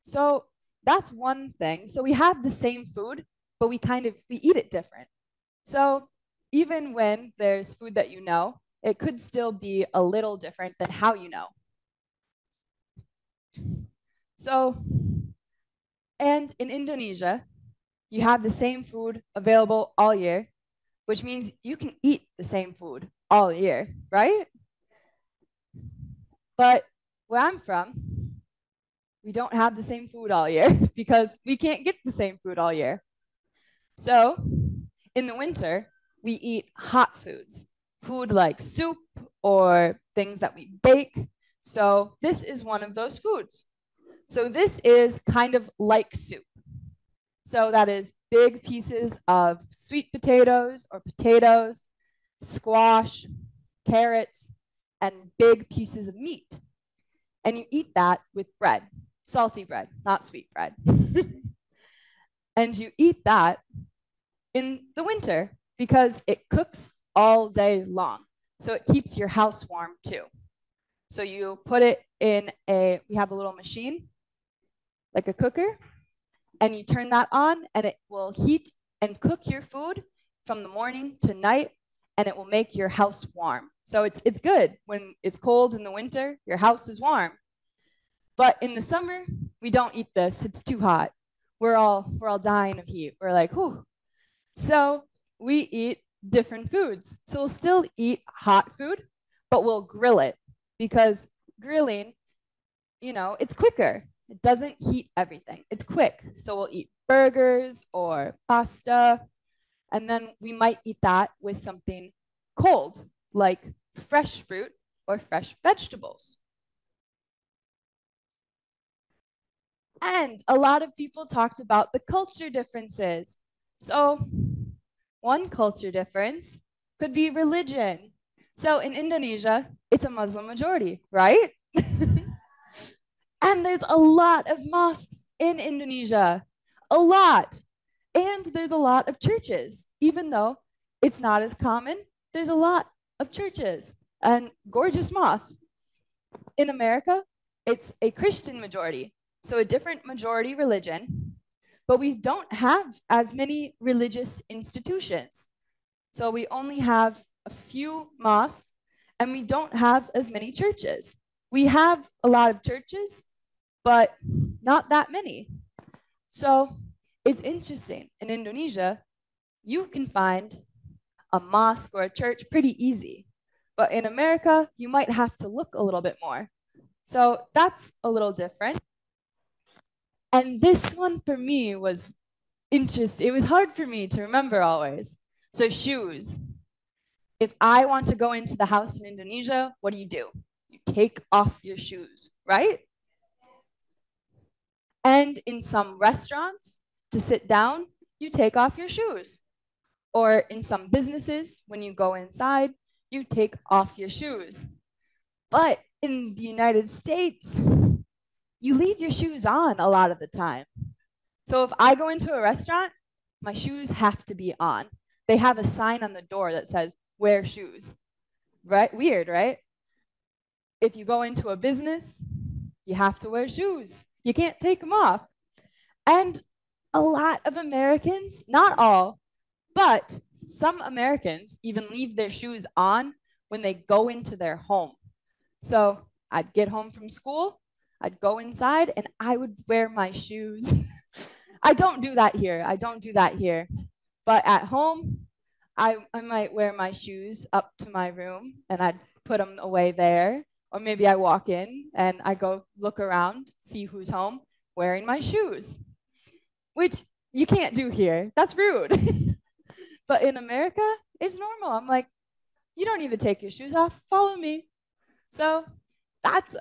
So that's one thing. So we have the same food, but we eat it different. So even when there's food that you know, it could still be a little different than how you know. So, and in Indonesia, you have the same food available all year, which means you can eat the same food all year, right? But where I'm from, we don't have the same food all year because we can't get the same food all year. So in the winter, we eat hot foods, food like soup or things that we bake. So this is one of those foods. So this is kind of like soup. So that is big pieces of sweet potatoes or potatoes, squash, carrots, and big pieces of meat. And you eat that with bread, salty bread, not sweet bread. And you eat that in the winter because it cooks all day long. So it keeps your house warm too. So you put it in we have a little machine, like a cooker, and you turn that on and it will heat and cook your food from the morning to night, and it will make your house warm. So it's good. When it's cold in the winter, your house is warm. But in the summer, we don't eat this. It's too hot. We're all dying of heat. We're like, whew. So we eat different foods. So we'll still eat hot food, but we'll grill it because grilling, it's quicker. It doesn't heat everything. It's quick. So we'll eat burgers or pasta, and then we might eat that with something cold, like fresh fruit or fresh vegetables. And a lot of people talked about the culture differences. So one culture difference could be religion. So in Indonesia, it's a Muslim majority, right? And there's a lot of mosques in Indonesia, a lot. And there's a lot of churches, even though it's not as common, there's a lot of churches and gorgeous mosques. In America, it's a Christian majority, so a different majority religion, but we don't have as many religious institutions. So we only have a few mosques and we don't have as many churches. We have a lot of churches, but not that many. So it's interesting. In Indonesia, you can find a mosque or a church pretty easy. But in America, you might have to look a little bit more. So that's a little different. And this one for me was interesting. It was hard for me to remember always. So shoes. If I want to go into the house in Indonesia, what do? You take off your shoes, right? And in some restaurants, to sit down, you take off your shoes. Or in some businesses, when you go inside, you take off your shoes. But in the United States, you leave your shoes on a lot of the time. So if I go into a restaurant, my shoes have to be on. They have a sign on the door that says, wear shoes. right? Weird, right? If you go into a business, you have to wear shoes. You can't take them off. And a lot of Americans, not all, but some Americans even leave their shoes on when they go into their home. So I'd get home from school, I'd go inside, and I would wear my shoes. I don't do that here. I don't do that here. But at home, I might wear my shoes up to my room and I'd put them away there. Or maybe I walk in and I go look around, see who's home, wearing my shoes, which you can't do here. That's rude. But in America, it's normal. I'm like, you don't need to take your shoes off. Follow me. So that's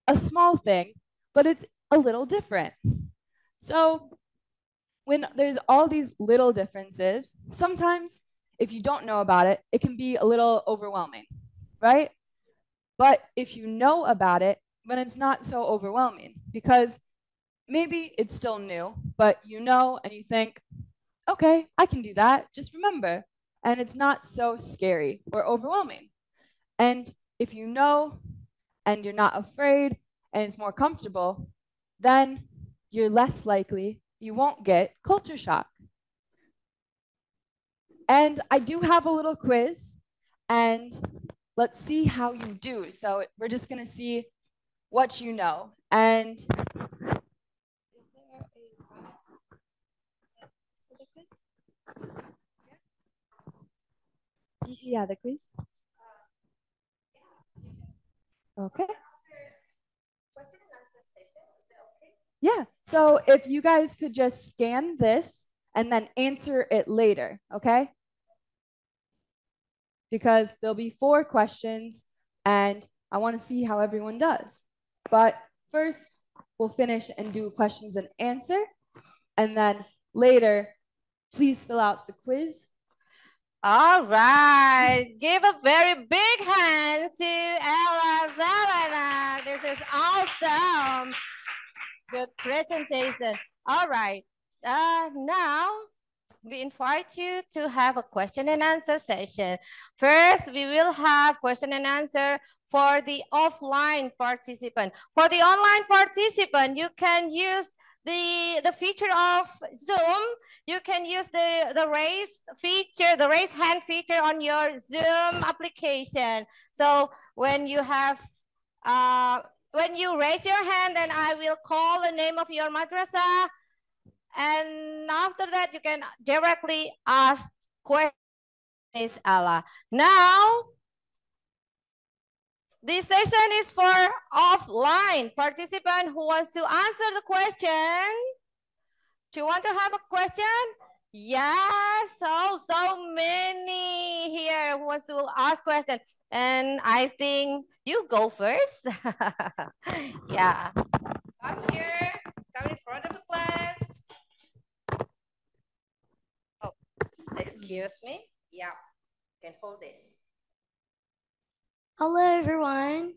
a small thing, but it's a little different. So when there's all these little differences, sometimes if you don't know about it, it can be a little overwhelming, right? But if you know about it, then it's not so overwhelming because maybe it's still new, but you know and you think, okay, I can do that. Just remember. And it's not so scary or overwhelming. And if you know and you're not afraid and it's more comfortable, then you're less likely, you won't get culture shock. And I do have a little quiz, and let's see how you do. So we're just going to see what you know. And is there a for the quiz? Yeah, the quiz. Okay. Yeah, so if you guys could just scan this and then answer it later, okay? Because there'll be 4 questions and I want to see how everyone does. But first, we'll finish and do questions and answer. And then later, please fill out the quiz. All right. Give a very big hand to Ella Zelena. This is awesome. Good presentation. All right. Now, we invite you to have a question and answer session. First, we will have question and answer for the offline participant. For the online participant, you can use the feature of Zoom. You can use the raise feature, the raise hand feature on your Zoom application. So when you have when you raise your hand, then I will call the name of your madrasah. And after that, you can directly ask questions, Miss Ella. Now, this session is for offline participant who wants to answer the question. Do you want to have a question? Yes, so many here who wants to ask questions. And I think you go first. Yeah. Come here, come in front of the class. Oh, excuse me. Yeah, you can hold this. Hello, everyone.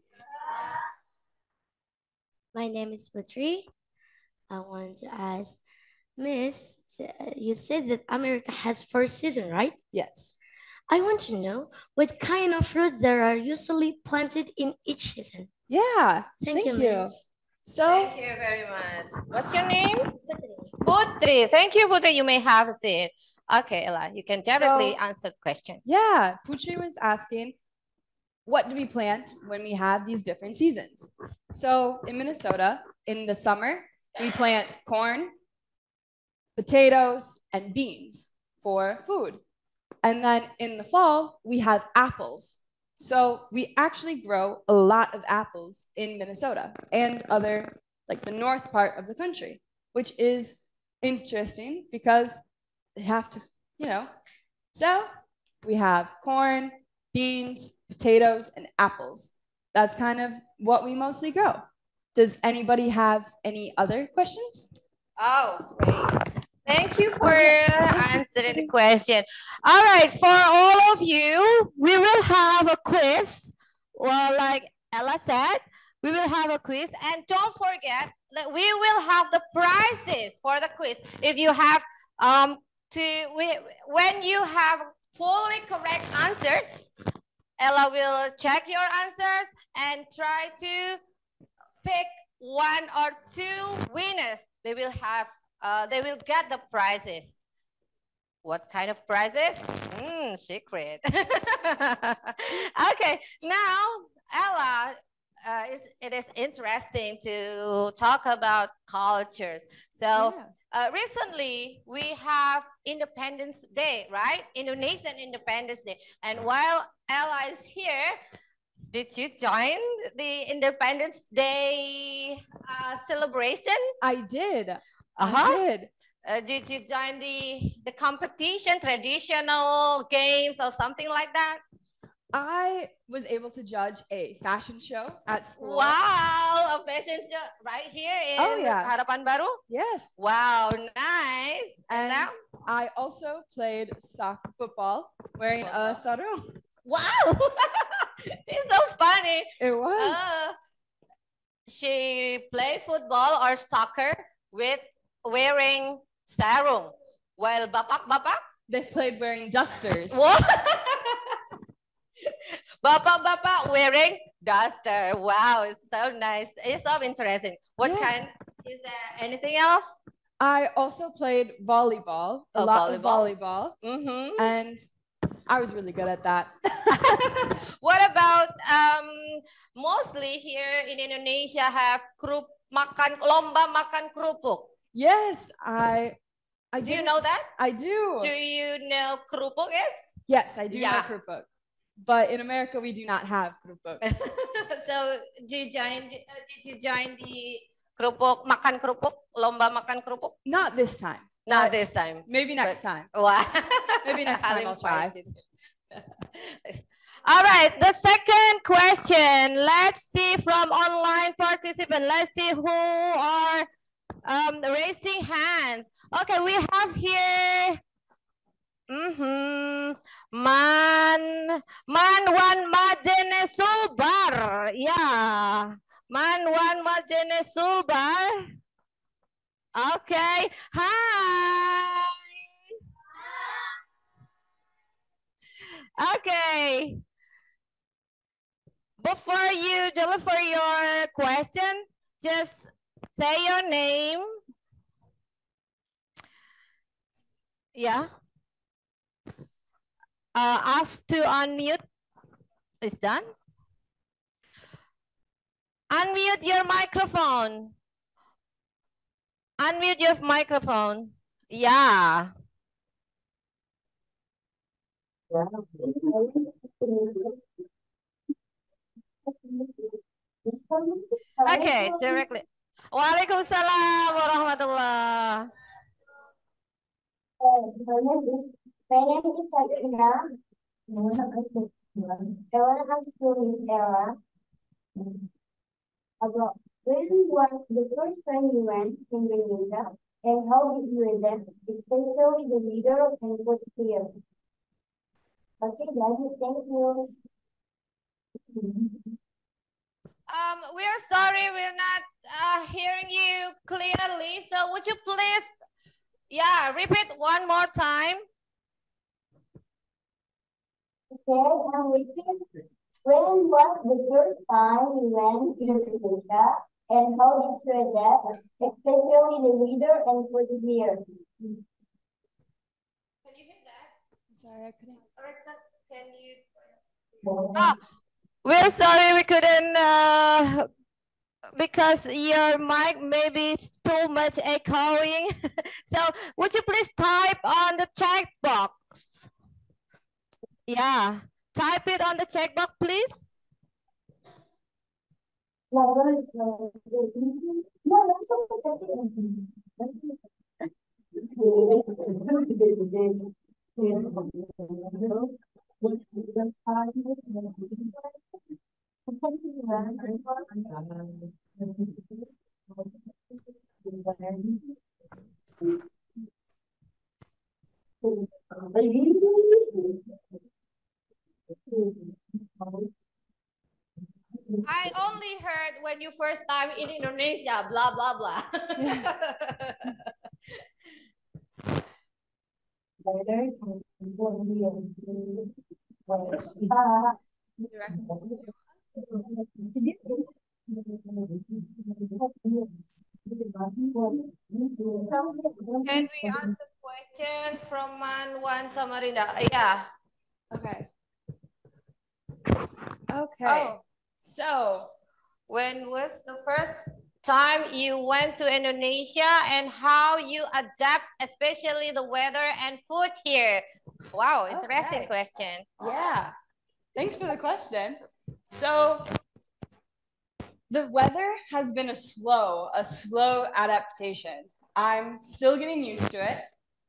My name is Putri. I want to ask, Miss, you said that America has 4 seasons, right? Yes. I want to know what kind of fruit there are usually planted in each season. Yeah. Thank you, Miss. So, thank you very much. What's your name? Putri. Thank you, Putri. You may have a seat. Okay, Ella, you can directly answer the question. Yeah, Putri was asking, what do we plant when we have these different seasons? So in Minnesota, in the summer, we plant corn, potatoes, and beans for food. And then in the fall, we have apples. So we actually grow a lot of apples in Minnesota and other, like the north part of the country, which is interesting because they have to, you know. So we have corn, beans, potatoes, and apples. That's kind of what we mostly grow. Does anybody have any other questions? Oh, great. Thank you for answering the question. All right, for all of you, we will have a quiz. Well, like Ella said, we will have a quiz. And don't forget that we will have the prizes for the quiz. If you have, when you have fully correct answers, Ella will check your answers and try to pick one or two winners. They will get the prizes. What kind of prizes? Secret. Okay, now Ella, it is interesting to talk about cultures. So recently we have Independence Day, right? Indonesian Independence Day. And while Ella is here, did you join the Independence Day celebration? I did. I did. Did you join the competition, traditional games or something like that? I was able to judge a fashion show at school. Wow, a fashion show right here in Harapan Baru? Yes. Wow, nice. And now? I also played soccer football wearing a sarung. Wow, it's so funny. It was. She played football or soccer with wearing sarung, while bapak-bapak, they played wearing dusters. Bapak-bapak wearing duster. Wow, it's so nice. It's so interesting. What kind? Is there anything else? I also played volleyball, a lot of volleyball, and I was really good at that. What about mostly here in Indonesia have lomba makan kerupuk? Yes, I do. You know that? I do. Do you know kerupuk is? Yes, I do know kerupuk. But in America, we do not have kerupuk. So did you join the makan kerupuk, lomba makan kerupuk? Not this time. Not this time. Maybe next time. Wow. Maybe next time I'll try. All right, the second question. Let's see from online participants. Let's see who are raising hands. Okay, we have here Manwan Majene Sulbar. Yeah. Manwan Majene Sulbar. Okay. Hi. Okay. Before you deliver your question, just say your name. Yeah. Ask to unmute. Is done. Unmute your microphone. Unmute your microphone. Yeah. Okay, directly. Waalaikumsalam warahmatullah. My name is Sabrina. I want to ask you, Ella, about when was the first time you went in Indonesia and how did you adapt, especially the leader of input here? Okay, Daddy, thank you. We're sorry, we're not hearing you clearly. So would you please, repeat one more time? Okay, I'm repeating. When was the first time you went to Indonesia and how did you adapt, especially the leader and for the year? Can you hear that? Sorry, I couldn't. Alexa, can you? We're sorry we couldn't because your mic may be too much echoing. So would you please type on the chat box? Yeah, type it on the chat box, please. I only heard when you first time in Indonesia, blah, blah, blah. Yes. directly to Can we ask a question from Manwan Samarinda? Yeah. Okay. Okay. Oh, So, when was the first time you went to Indonesia and how you adapt, especially the weather and food here? Wow, interesting Okay. question. yeah. Thanks for the question. So, the weather has been a slow adaptation. I'm still getting used to it.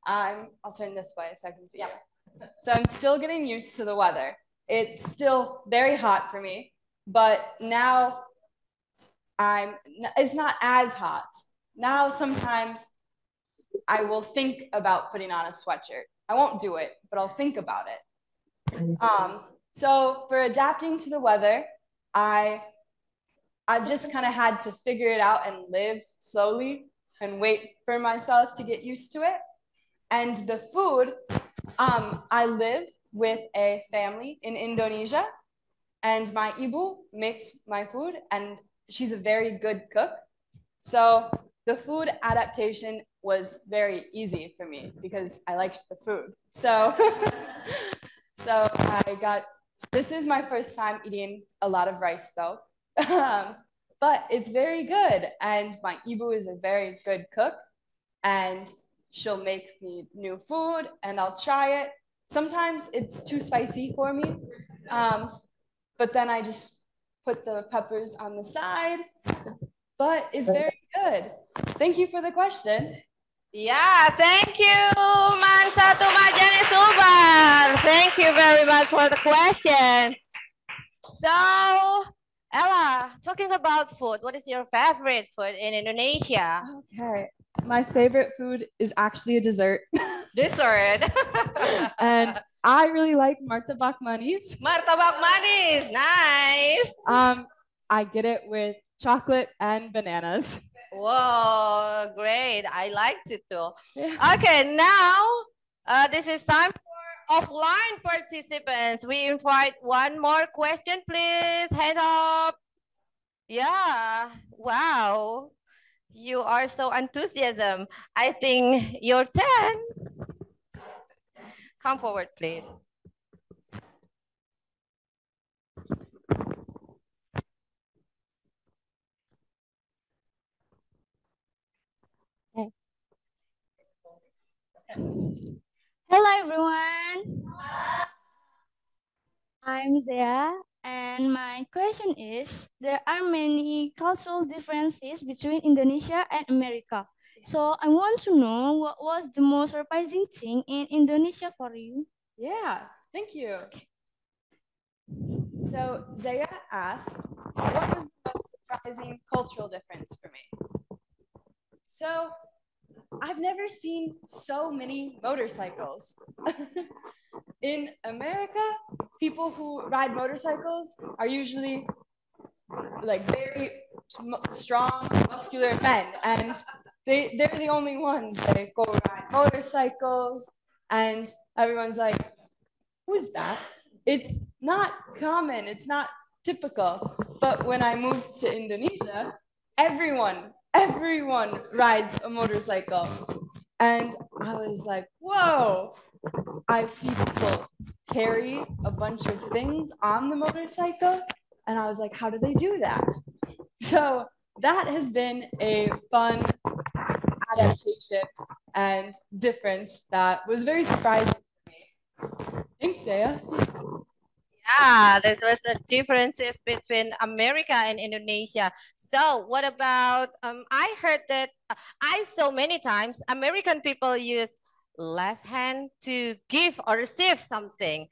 I'll turn this way so I can see you. So I'm still getting used to the weather. It's still very hot for me, but now it's not as hot. Now sometimes I will think about putting on a sweatshirt. I won't do it, but I'll think about it. So for adapting to the weather, I've just kind of had to figure it out and live slowly and wait for myself to get used to it. And the food, I live with a family in Indonesia, and my ibu makes my food, and she's a very good cook. So the food adaptation was very easy for me because I liked the food. So, this is my first time eating a lot of rice though. But it's very good, and my ibu is a very good cook, and she'll make me new food, and I'll try it. Sometimes it's too spicy for me, but then I just put the peppers on the side. But it's very good. Thank you for the question. Yeah, thank you, Mansatu Majani Subar. Thank you very much for the question. So, Ella, talking about food, what is your favorite food in Indonesia? Okay. My favorite food is actually a dessert. Dessert. And I really like martabak manis. Martabak manis, nice. I get it with chocolate and bananas. Whoa, great. I liked it too. Yeah. Okay, now this is time for offline participants. We invite one more question, please. Hand up. Yeah, wow. You are so enthusiasm. I think your turn. Come forward, please. Hello everyone. I'm Zia and my question is there are many cultural differences between Indonesia and America. So I want to know what was the most surprising thing in Indonesia for you? Yeah, thank you. So Zaya asked, what was the most surprising cultural difference for me? So I've never seen so many motorcycles. In America, people who ride motorcycles are usually like very strong, muscular men, and they're the only ones that go ride motorcycles, and everyone's like, who's that? It's not common, it's not typical. But when I moved to Indonesia, everyone rides a motorcycle. And I was like, whoa, I see people carry a bunch of things on the motorcycle. And I was like, how do they do that? So that has been a fun adaptation and difference that was very surprising for me. Thanks, Saya. Yeah, there was a differences between America and Indonesia. So what about, I heard that, I saw many times American people use left hand to give or receive something.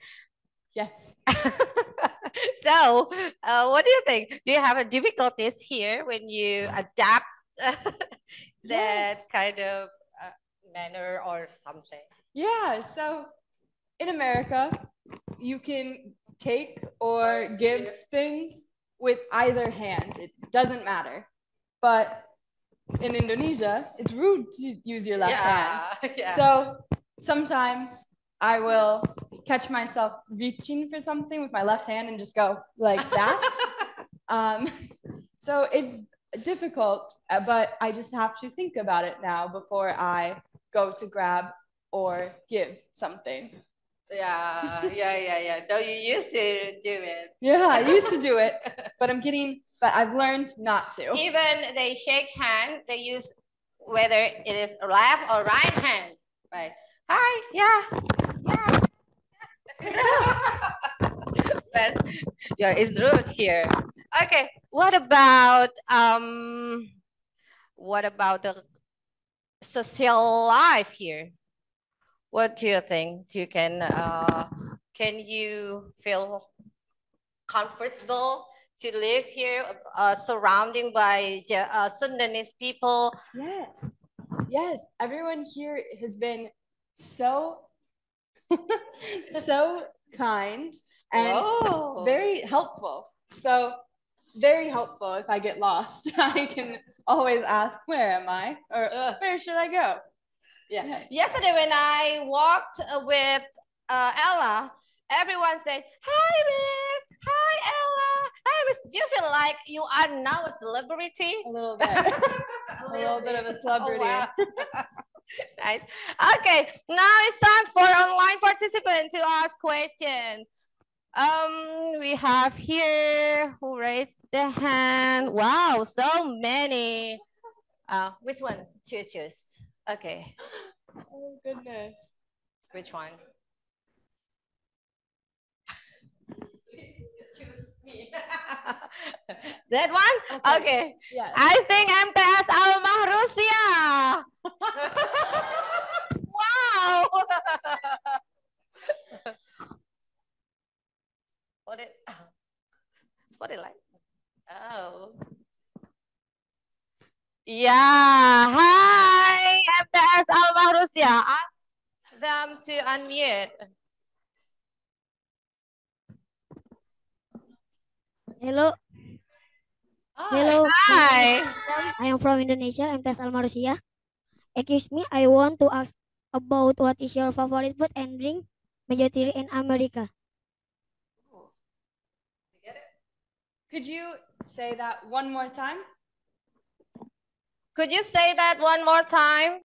Yes. So what do you think? Do you have a difficulties here when you adapt that kind of manner or something? Yeah, so in America, you can take or give things with either hand. It doesn't matter. But in Indonesia, it's rude to use your left hand. Yeah. So sometimes I will catch myself reaching for something with my left hand and just go like that. So it's difficult, but I just have to think about it now before I go to grab or give something. Yeah. No, you used to do it. Yeah, I used to do it, but I've learned not to. Even they shake hand, they use whether it is left or right hand. Right. Hi, yeah. But yeah, it's rude here. Okay, what about the social life here? What do you think? Can you feel comfortable to live here, surrounded by Sundanese people? Yes. Everyone here has been so so kind and very helpful. So very helpful. If I get lost, I can always ask, where am I? Or where should I go? Yeah. Yes. Yesterday when I walked with Ella, everyone said, "Hi, Miss. Hi, Ella. Hi, Miss." Do you feel like you are now a celebrity? A little bit. a little bit of a celebrity. Oh, wow. Nice. Okay, now it's time for online participant to ask questions. We have here who raised the hand. Wow, so many. Which one? Choose. Okay. Oh goodness. Which one? Please choose me. That one? Okay. Yes. I think MTS Al-Mahrusia. Wow. What it like? Oh. Yeah. Hi, MTS Al-Mahrusia. Ask them to unmute. Hello. Hi. Hello. Hi. I am from Indonesia. I'm Tas Almarusia. Excuse me, I want to ask about what is your favorite food and drink majority in America? Could you say that one more time? Could you say that one more time?